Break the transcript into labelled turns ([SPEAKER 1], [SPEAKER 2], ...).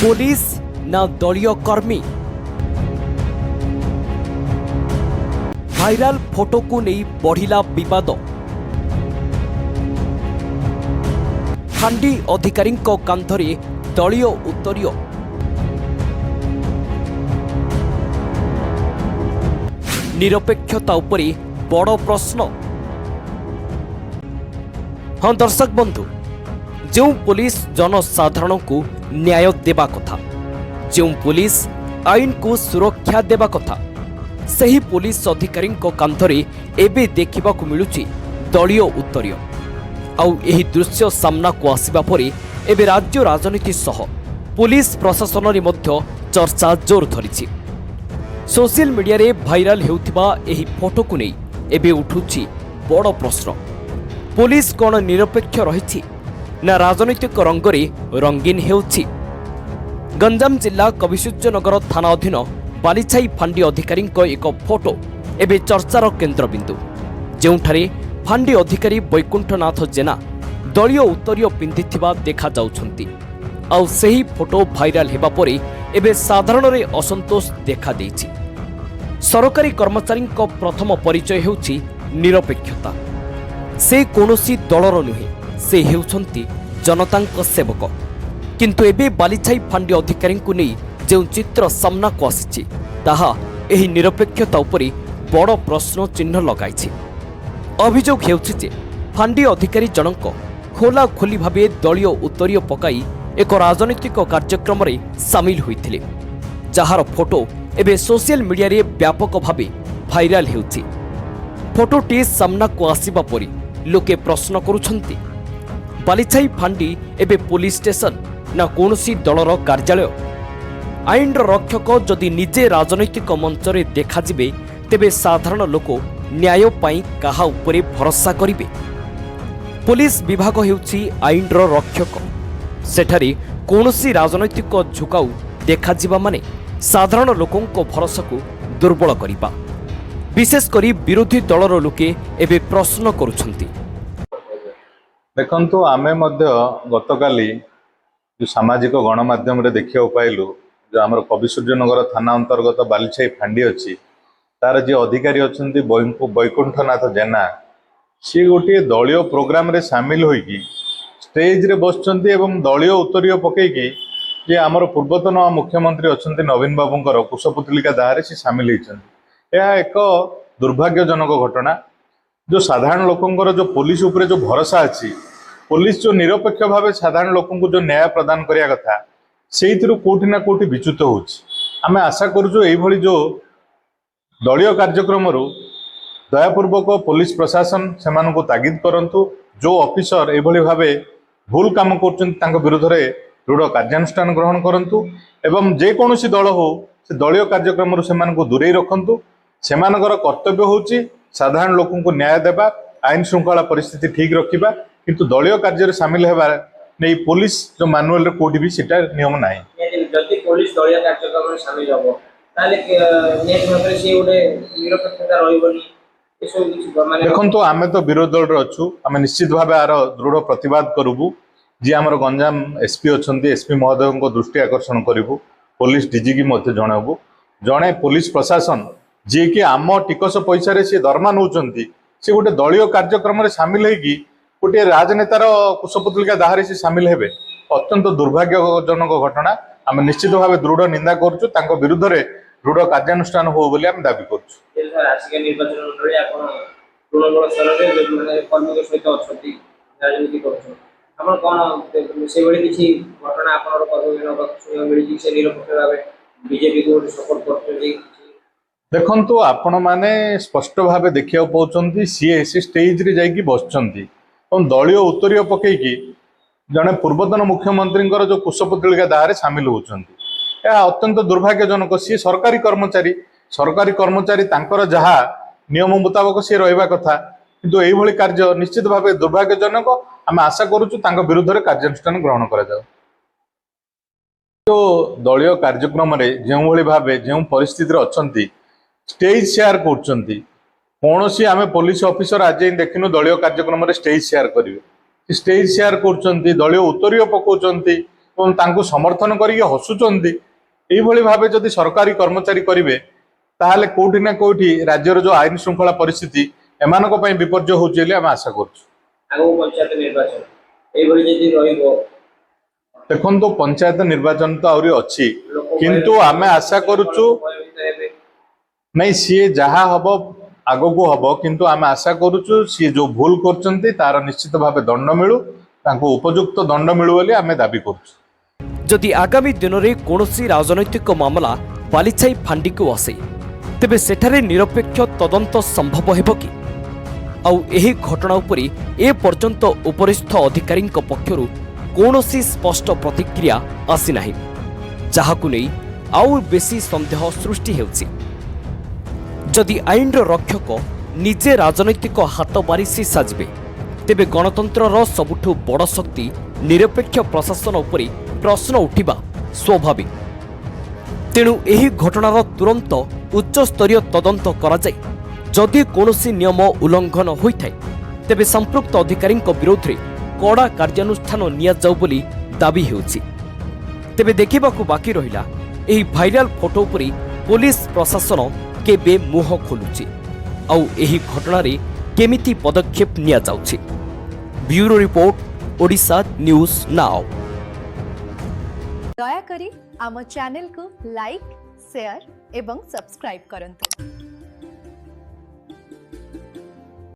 [SPEAKER 1] Police ना दलीय कर्मी भाइराल फोटो को नहीं बढ़िला विवाद फांडी अधिकारी कांधरे दलीय उत्तरीय निरपेक्षता उपरे बड़ प्रश्न। हाँ दर्शक बंधु, जो पुलिस जनसाधारण को न्याय देवा कथा, जो पुलिस आईन को सुरक्षा देवा कथा, सही पुलिस अधिकारी कांधरे एबे देखा मिलुची दलीय उत्तरीय। आउ एही दृश्य सामना को आसिबा परे एबे राज्य राजनीति सह पुलिस प्रशासन रे मध्य चर्चा जोर धरिछि। सोशल मीडिया रे भाइराल हेउथिबा एही फोटो को नै एबे उठुछि बड़ प्रश्न। पुलिस कोन निरपेक्ष रहिछि ना राजनीतिक रंगरे रंगीन हेउछि? गंजाम जिला कविसूर्यनगर थाना अधीन बालिछाई फांडी अधिकारी एक फोटो एबे चर्चार केन्द्रबिंदु, जेउठारे फांडी अधिकारी वैकुंठनाथ जेना दलीय उत्तरीय पिंधिथिबा देखा जाउछंती। आउ सही फोटो भाइराल हेबा परे एबे साधारण रे असंतोष देखा देछि। सरकारी कर्मचारी प्रथम परिचय हेउछि निरपेक्षता। से कोनोसी दलर नुहे, से हेउछंती जनतांक सेवक। किंतु एबे बालिछाई फांडी अधिकारी को नहीं जो चित्र सामना को आसी ताहा एही निरपेक्षता उपरे बड़ प्रश्न चिन्ह लगाइछि। अभियोग हेउछि जे फांडी अधिकारी जनक खोला खोली भावे दलीय उत्तरीय पकाई एक राजनीतिक कार्यक्रम रे सामिल होइथिले, जहार फोटो एबे सोशल मीडिया रे व्यापक भावे भाइराल हेउछि। फोटोटी सामना को आसीबा परि लोके प्रश्न करुछंती, बालिछाई फांडी एबे पुलिस स्टेशन ना कोनोसी दलर कार्यालय? आईन रक्षक जदि निजे राजनैतिक मंच रे देखा जिबे तेबे साधारण लोक न्याय पाई कहा उपरे भरोसा करिवे? पुलिस विभाग हेउछि आईन रक्षक। सेठारे कोनोसी राजनैतिक झुकाऊ देखा जिबा माने साधारण लोकंको भरोसा को दुर्बल करिबा। विशेष करी विरोधी दलर लोके एबे प्रश्न करुछंती।
[SPEAKER 2] देखंतु आमे मध्य गतकाली जो सामाजिक गणमाध्यम रे देखियो पाइलु, जो आमर कविसूर्यनगर थाना अंतर्गत बालिछाई फांडी अछि तार जे अधिकारी अछंती वैकुंठनाथ जेना, सी गोटे दलीय प्रोग्राम रे सामिल होइकी स्टेज रे बसचंती एवं दलीय उत्तरीय पकेकी जे आमर पूर्वतन मुख्यमंत्री अछंती नवीन बाबूंकर कुशपुतलिका दाहरे से सामिल होइछंती। यह एक दुर्भाग्यजनक घटना। जो साधारण लोकंकर जो पुलिस उपरे जो भरोसा अछि, पुलिस जो निरपेक्ष भावे साधारण लोकन को जो न्याय प्रदान करिया कथा, सेइतिरु कोठी ना कोठी विच्युत होउछि। आमे आशा करूछु एई भली जो दलीय कार्यक्रम रु दयापूर्वक पुलिस प्रशासन सेमानकु तागिद करंतु। जो ऑफिसर एई भली भावे भूल काम करछन तांको विरुद्ध रे दृढ़ कार्यानुष्ठान ग्रहण करंतु एवं जे कोनोसी दल हो से दलीय कार्यक्रम रु सेमानकु दूरेई रखंतु। सेमानकर कर्तव्य होउछि साधारण लोकन को न्याय देबा, आईन श्रृंखला परिस्थिति ठीक रखिबा, किंतु दलीय कार्य रे शामिल हेबा नै पुलिस जो मानुअल रे कोडी भी सेटा नियम नाही।
[SPEAKER 3] जति पुलिस दलीय कार्यक्रम रे शामिल हबो ताले नेट भाबरे से ओडे निरपेक्षता रहिबनी एसो किछ माने।
[SPEAKER 2] देखंतु आमे तो विरोधी दल रे अछु, आमे निश्चित भाबे आर दृढ़ प्रतिवाद करबु। जे हमर गंजाम एसपी अछंती, एसपी महोदय को दृष्टि आकर्षण करबु, पुलिस डीजी की मध्य जणाबु। जणे पुलिस प्रशासन जे कि आम टिकस पैसा रे से दरमा नउचंती, से गोटे दलीय कार्यक्रम रे शामिल हेकी गोटे राजनेतार कुशपुतलिका दाहरे से सामिल हेबे, अत्यंत दुर्भाग्यजनक घटना। आम निश्चित भाव दृढ़ निंदा करूँ, तांको विरुद्ध रे दृढ़ कार्यानुष्ठान हो बोली आम दाबी करूँ।
[SPEAKER 3] निर्वाचन मंडली आपण तृणमूल स्तर रे माने कर्मी सहित अछंती राजनीति करछन, आपण कोन से बडी किछि घटना आपण कर्मी मिलि से निरपेक्ष भावे बीजेपी को सपोर्ट करछन?
[SPEAKER 2] देखंतु आपण माने स्पष्ट भावे देखिया पाउचंती, सीए से स्टेज रे जाई की बसचंती और दलीय उत्तरीय पकेकी जने पूर्वतन मुख्यमंत्री जो कुशपुतलिका दाहरे सामिल होचंती। यह अत्यंत दुर्भाग्यजनक। सी सरकारी कर्मचारी तांकर जहा नियम मुताबक सी रहिबा कथा, किंतु एई भली कार्य निश्चित भावे दुर्भाग्यजनक। आम आशा करूछु तांको विरुद्ध रे कार्यानुष्ठान ग्रहण करा जाऊ। तो दलीय कार्यक्रम रे जेउ भली भावे जेउ परिस्थिति रे अछंती, स्टेज शेयर करछंती, कोनोसी आमे पुलिस ऑफिसर आज देखिनु दलीय कार्यक्रम रे स्टेज शेयर करिवे, स्टेज शेयर करछंती, दलीय उत्तरीय पकोचंती, ଏବଂ ତାଙ୍କୁ ସମର୍ଥନ କରିକି ହସୁଛନ୍ତି। ଏଇଭଳି ଭାବେ ଯଦି ସରକାରୀ କର୍ମଚାରୀ କରିବେ ତାହେଲେ କୋଉଠି ନା କୋଉଠି ରାଜ୍ୟର ଯୋଉ ଆଇନ ଶୃଙ୍ଖଳା ପରିସ୍ଥିତି ଏମାନଙ୍କ ପାଇଁ ବିପର୍ଯ୍ୟୟ ହଉଛି ବୋଲି ଆମେ ଆଶା କରୁଛୁ।
[SPEAKER 3] ଆଗକୁ ପଞ୍ଚାୟତ ନିର୍ବାଚନ ଏଇଭଳି ଯଦି ରହିବ,
[SPEAKER 2] ଦେଖନ୍ତୁ ପଞ୍ଚାୟତ ନିର୍ବାଚନ ତ ଆହୁରି ଅଛି,
[SPEAKER 3] ଲୋକ
[SPEAKER 2] କିନ୍ତୁ ଆମେ ଆଶା କରୁଛୁ
[SPEAKER 3] ଭୟଭୀତ ହେବେ।
[SPEAKER 2] ନାଇଁ ସିଏ ଯାହା ହବ ଆଗକୁ ହବ, କିନ୍ତୁ ଆମେ ଆଶା କରୁଛୁ ସିଏ ଯୋଉ ଭୁଲ କରୁଛନ୍ତି ତାର ନିଶ୍ଚିତ ଭାବେ ଦଣ୍ଡ ମିଳୁ, ତାଙ୍କୁ ଉପଯୁକ୍ତ ଦଣ୍ଡ ମିଳୁ ବୋଲି ଆମେ ଦାବି କରୁଛୁ।
[SPEAKER 1] ଯଦି ଆଗାମୀ ଦିନରେ କୌଣସି ରାଜନୈତିକ ମାମଲା ବାଲିଛାଇ ଫାଣ୍ଡିକୁ ଆସେ ତେବେ ସେଠାରେ ନିରପେକ୍ଷ ତଦନ୍ତ ସମ୍ଭବ ହେବ କି? ଆଉ ଏହି ଘଟଣା ଉପରେ ଏ ପର୍ଯ୍ୟନ୍ତ ଉପରିସ୍ଥ ଅଧିକାରୀଙ୍କ ପକ୍ଷରୁ କୌଣସି ସ୍ପଷ୍ଟ ପ୍ରତିକ୍ରିୟା ଆସିନାହିଁ, ଯାହାକୁ ନେଇ ଆଉ ବେଶୀ ସନ୍ଦେହ ସୃଷ୍ଟି ହେଉଛି। ଯଦି ଆଇନର ରକ୍ଷକ ନିଜେ ରାଜନୈତିକ ହାତ ବାରିସି ସାଜିବେ ତେବେ ଗଣତନ୍ତ୍ରର ସବୁଠୁ ବଡ଼ ଶକ୍ତି ନିରପେକ୍ଷ ପ୍ରଶାସନ ଉପରେ ପ୍ରଶ୍ନ ଉଠିବା ସ୍ୱାଭାବିକ। ତେଣୁ ଏହି ଘଟଣାର ତୁରନ୍ତ ଉଚ୍ଚସ୍ତରୀୟ ତଦନ୍ତ କରାଯାଇ ଯଦି କୌଣସି ନିୟମ ଉଲ୍ଲଂଘନ ହୋଇଥାଏ ତେବେ ସମ୍ପୃକ୍ତ ଅଧିକାରୀଙ୍କ ବିରୋଧରେ କଡ଼ା କାର୍ଯ୍ୟାନୁଷ୍ଠାନ ନିଆଯାଉ ବୋଲି ଦାବି ହେଉଛି। ତେବେ ଦେଖିବାକୁ ବାକି ରହିଲା ଏହି ଭାଇରାଲ ଫଟୋ ଉପରେ ପୋଲିସ ପ୍ରଶାସନ କେବେ ମୁହଁ ଖୋଲୁଛି, ଆଉ ଏହି ଘଟଣାରେ କେମିତି ପଦକ୍ଷେପ ନିଆଯାଉଛି। Bureau report, Odisha news now.
[SPEAKER 4] दयाकरी आम चैनल को लाइक, शेयर एवं सब्सक्राइब करंतु।